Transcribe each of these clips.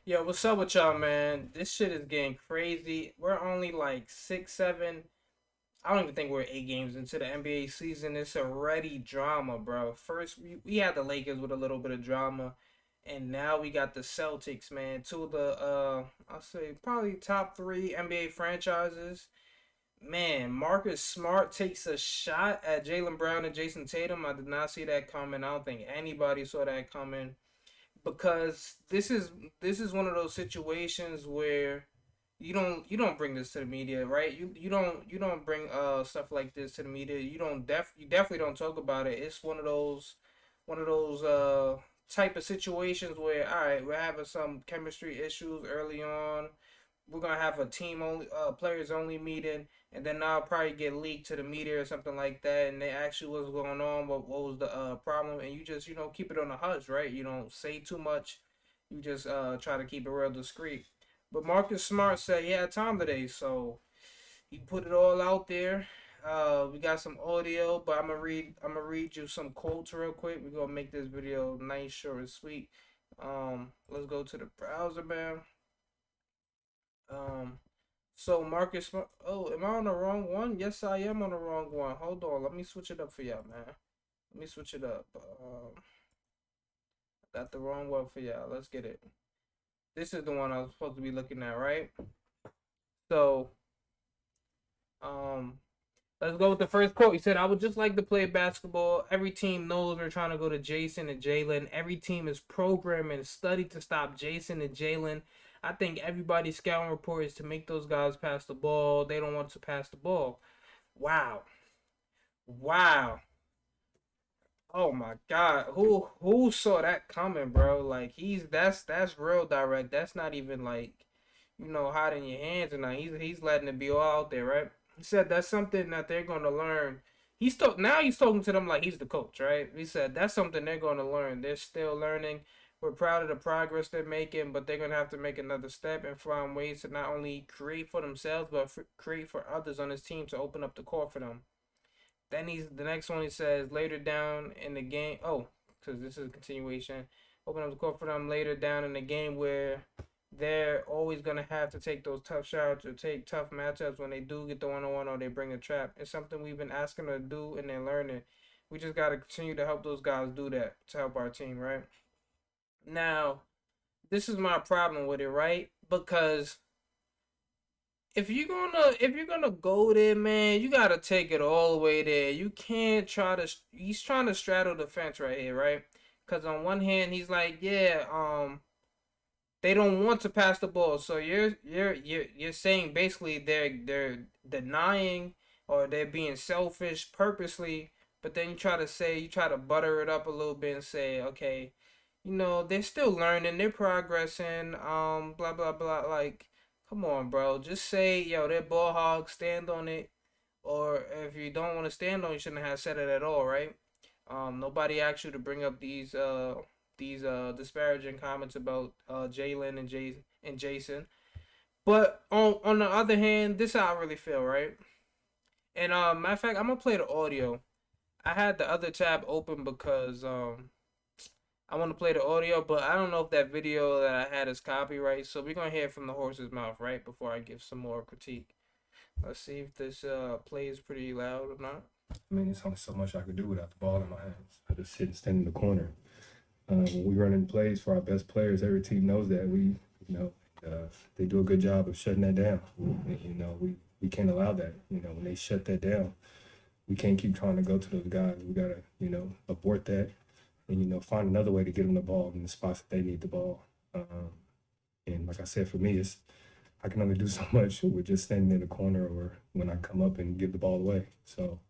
Yo, what's up with y'all, man? This shit is getting crazy. We're only like six, seven. I don't even think we're 8 games into the NBA season. It's already drama, bro. First, we had the Lakers with a little bit of drama, and now we got the Celtics, man. Two of the, I'll say probably top three NBA franchises. Man, Marcus Smart takes a shot at Jaylen Brown and Jayson Tatum. I did not see that coming. I don't think anybody saw that coming because this is one of those situations where you don't bring this to the media, right? You don't bring stuff like this to the media. You definitely don't talk about it. It's one of those type of situations where all right, we're having some chemistry issues early on. We're gonna have a team only players only meeting, and then I'll probably get leaked to the media or something like that, and they ask you what's going on, what was the problem, and you just keep it on the hush, right? You don't say too much, you just try to keep it real discreet. But Marcus Smart said he had time today, so he put it all out there. We got some audio, but I'm gonna read you some quotes real quick. We're gonna make this video nice, short, and sweet. Let's go to the browser, man. Um, so Marcus, oh, am I on the wrong one? Yes, I am on the wrong one. Hold on, let me switch it up for y'all, man. Let me switch it up. Got the wrong one for y'all. Let's get it. This is the one I was supposed to be looking at, right? So, um, let's go with the first quote. He said, "I would just like to play basketball. Every team knows we're trying to go to Jayson and Jaylen. Every team is programmed and studied to stop Jayson and Jaylen. I think everybody's scouting report is to make those guys pass the ball. They don't want to pass the ball." Wow. Wow. Oh my God. Who saw that coming, bro? Like that's real direct. That's not even like, hot in your hands and he's letting it be all out there, right? He said that's something that they're gonna learn. He's talking to them like he's the coach, right? He said that's something they're gonna learn. They're still learning. We're proud of the progress they're making, but they're gonna have to make another step and find ways to not only create for themselves, but create for others on his team to open up the court for them. Then the next one he says later down in the game. Oh, because this is a continuation. Open up the court for them later down in the game where they're always gonna have to take those tough shots or take tough matchups when they do get the 1-on-1 or they bring a trap. It's something we've been asking them to do and they're learning. We just gotta continue to help those guys do that to help our team, right? Now, this is my problem with it, right? Because if you're gonna go there, man, you gotta take it all the way there. You can't try to. He's trying to straddle the fence right here, right? Because on one hand, he's like, yeah, they don't want to pass the ball. So you're saying basically they're denying or they're being selfish purposely. But then you try to butter it up a little bit and say, okay, they're still learning, they're progressing, blah blah blah. Like, come on, bro. Just say, yo, they're ball hogs, stand on it. Or if you don't want to stand on it, you shouldn't have said it at all, right? Nobody asked you to bring up these disparaging comments about Jaylen and Jayson. But on the other hand, this is how I really feel, right? And matter of fact, I'm gonna play the audio. I had the other tab open because I want to play the audio, but I don't know if that video that I had is copyright. So we're gonna hear it from the horse's mouth, right? Before I give some more critique. Let's see if this plays pretty loud or not. I mean, it's only so much I could do without the ball in my hands. I just sit and stand in the corner. When we run in plays for our best players, every team knows that know, they do a good job of shutting that down. We can't allow that. When they shut that down, we can't keep trying to go to those guys. We gotta, abort that and find another way to get them the ball in the spots that they need the ball. And like I said, for me, I can only do so much with just standing in the corner or when I come up and give the ball away. So,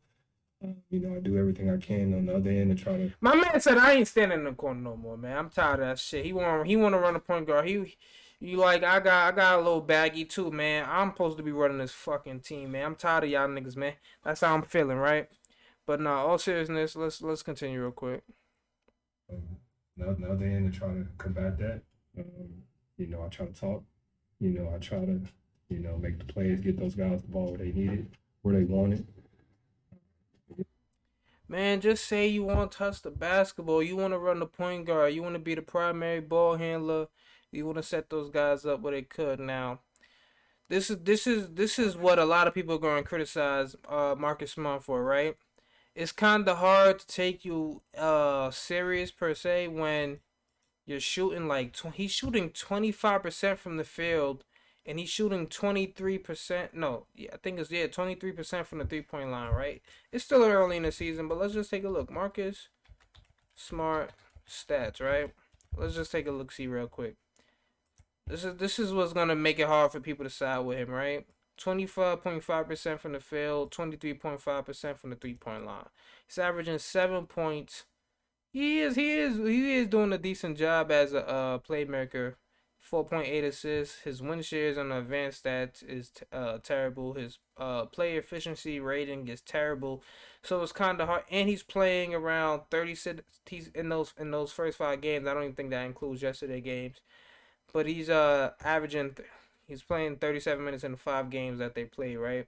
I do everything I can on the other end to try to. My man said I ain't standing in the corner no more, man. I'm tired of that shit. He want to run a point guard. You like I got a little baggy too, man. I'm supposed to be running this fucking team, man. I'm tired of y'all niggas, man. That's how I'm feeling, right? But no, all seriousness, let's continue real quick. The other end to try to combat that. I try to talk. I try to, make the players get those guys the ball where they need it, where they want it. Man, just say you want to touch the basketball. You want to run the point guard. You want to be the primary ball handler. You want to set those guys up where they could. Now, this is what a lot of people are going to criticize Marcus Smart for, right? It's kind of hard to take you serious per se when you're shooting like he's shooting 25% from the field, and he's shooting 23%. No, yeah, I think it's 23% from the 3 point line. Right? It's still early in the season, but let's just take a look. Marcus Smart stats. Right? Let's just take a look, see real quick. This is what's gonna make it hard for people to side with him. Right? 25.5% from the field, 23.5% from the 3 point line. He's averaging 7 points. He is doing a decent job as a playmaker. 4.8 assists. His win shares on the advanced stats is terrible. His player efficiency rating is terrible. So it's kind of hard. And he's playing around 36. He's in those first 5 games. I don't even think that includes yesterday games. But he's averaging. He's playing 37 minutes in the 5 games that they play. Right.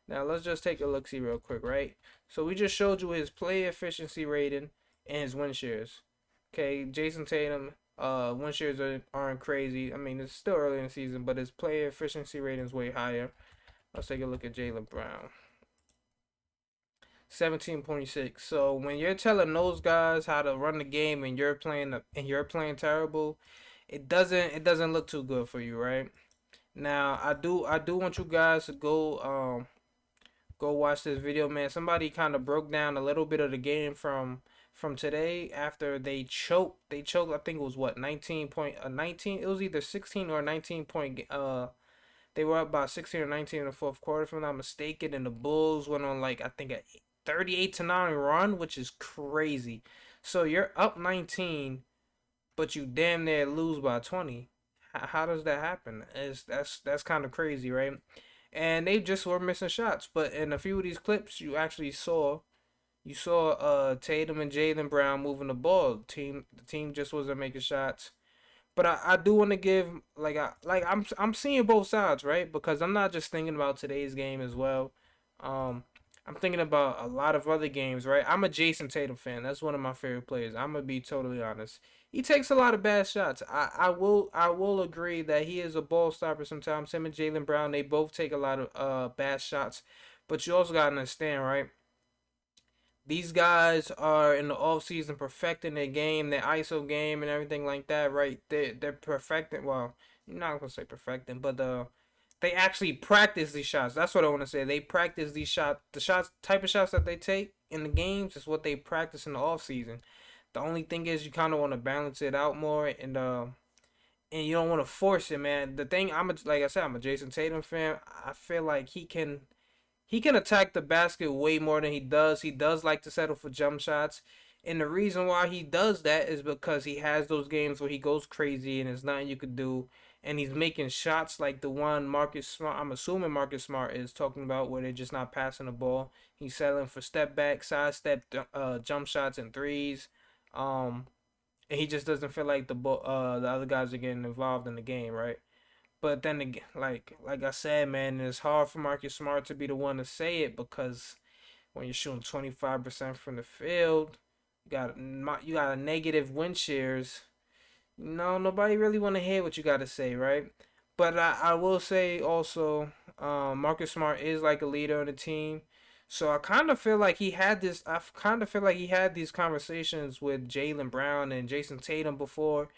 Now let's just take a look see real quick, right? So we just showed you his play efficiency rating and his win shares. Okay, Jayson Tatum, win shares aren't crazy. I mean, it's still early in the season, but his play efficiency rating is way higher. Let's take a look at Jaylen Brown. 17.6. So when you're telling those guys how to run the game and you're playing terrible, it doesn't look too good for you, right? Now I do want you guys to go watch this video, man. Somebody kind of broke down a little bit of the game from today after they choked. They choked. I think it was what 19. It was either 16 or 19 point. They were up by 16 or 19 in the fourth quarter, if I'm not mistaken. And the Bulls went on like I think a 38-9 run, which is crazy. So you're up 19, but you damn near lose by 20. How does that happen? That's kind of crazy, right? And they just were missing shots. But in a few of these clips, you saw Tatum and Jaylen Brown moving the ball. The team just wasn't making shots. But I do want to give I'm seeing both sides, right? Because I'm not just thinking about today's game as well. Um, I'm thinking about a lot of other games, right? I'm a Jayson Tatum fan. That's one of my favorite players. I'm gonna be totally honest. He takes a lot of bad shots. I will agree that he is a ball stopper sometimes. Him and Jaylen Brown, they both take a lot of bad shots. But you also gotta understand, right? These guys are in the off season perfecting their game, their ISO game, and everything like that, right? They're perfecting. Well, I'm not gonna say perfecting, but they actually practice these shots. That's what I want to say. They practice these shots. The shots, type of shots that they take in the games, is what they practice in the off season. The only thing is you kind of want to balance it out more, and you don't want to force it, man. The thing like I said, I'm a Jayson Tatum fan. I feel like he can attack the basket way more than he does. He does like to settle for jump shots. And the reason why he does that is because he has those games where he goes crazy and there's nothing you could do. And he's making shots like the one Marcus Smart, I'm assuming Marcus Smart is talking about, where they're just not passing the ball. He's settling for step back, side step, jump shots and threes. Um, and he just doesn't feel like the other guys are getting involved in the game, right? But then again, like I said, man, it's hard for Marcus Smart to be the one to say it, because when you're shooting 25% from the field, you got a negative win shares. No, nobody really want to hear what you got to say, right? But I will say also, Marcus Smart is like a leader on the team. So I kind of feel like he had this. I kind of feel like he had these conversations with Jaylen Brown and Jayson Tatum before,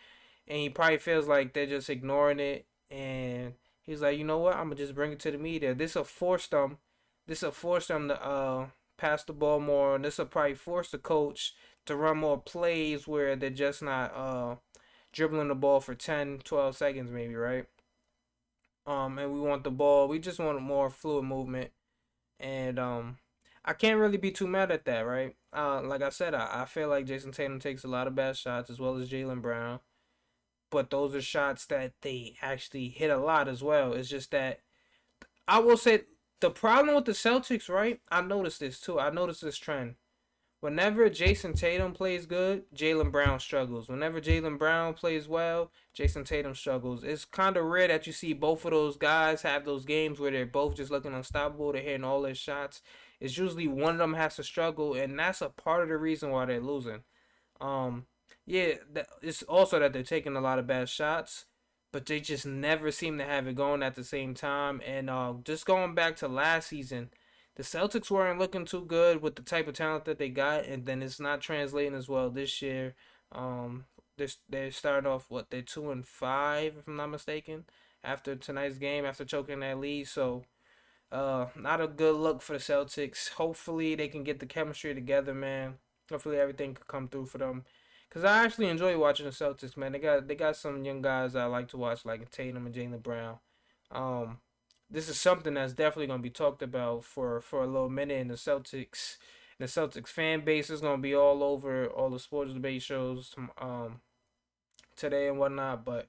and he probably feels like they're just ignoring it. And he's like, you know what? I'm gonna just bring it to the media. This will force them. This will force them to pass the ball more, and this will probably force the coach to run more plays where they're just not dribbling the ball for 10, 12 seconds maybe, right? And we want the ball. We just want more fluid movement, and I can't really be too mad at that, right? Like I said, I feel like Jayson Tatum takes a lot of bad shots as well as Jaylen Brown, but those are shots that they actually hit a lot as well. It's just that I will say the problem with the Celtics, right? I noticed this too. I noticed this trend. Whenever Jayson Tatum plays good, Jaylen Brown struggles. Whenever Jaylen Brown plays well, Jayson Tatum struggles. It's kind of rare that you see both of those guys have those games where they're both just looking unstoppable. They're hitting all their shots. It's usually one of them has to struggle, and that's a part of the reason why they're losing. Um, yeah, it's also that they're taking a lot of bad shots. but they just never seem to have it going at the same time. And just going back to last season, the Celtics weren't looking too good with the type of talent that they got, and then it's not translating as well this year. Um, they're starting off what, they're 2-5 if I'm not mistaken after tonight's game after choking that lead. So not a good look for the Celtics. Hopefully they can get the chemistry together, man. Hopefully everything could come through for them. Cause I actually enjoy watching the Celtics, man. They got some young guys I like to watch, like Tatum and Jaylen Brown. Um, this is something that's definitely gonna be talked about for a little minute in the Celtics. The Celtics fan base is gonna be all over all the sports debate shows today and whatnot. But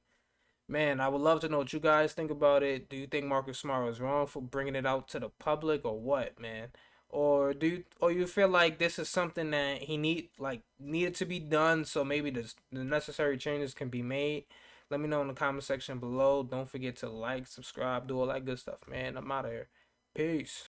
man, I would love to know what you guys think about it. Do you think Marcus Smart was wrong for bringing it out to the public, or what, man? Or you feel like this is something that he needed to be done, so maybe the necessary changes can be made? Let me know in the comment section below. Don't forget to like, subscribe, do all that good stuff, man. I'm out of here. Peace.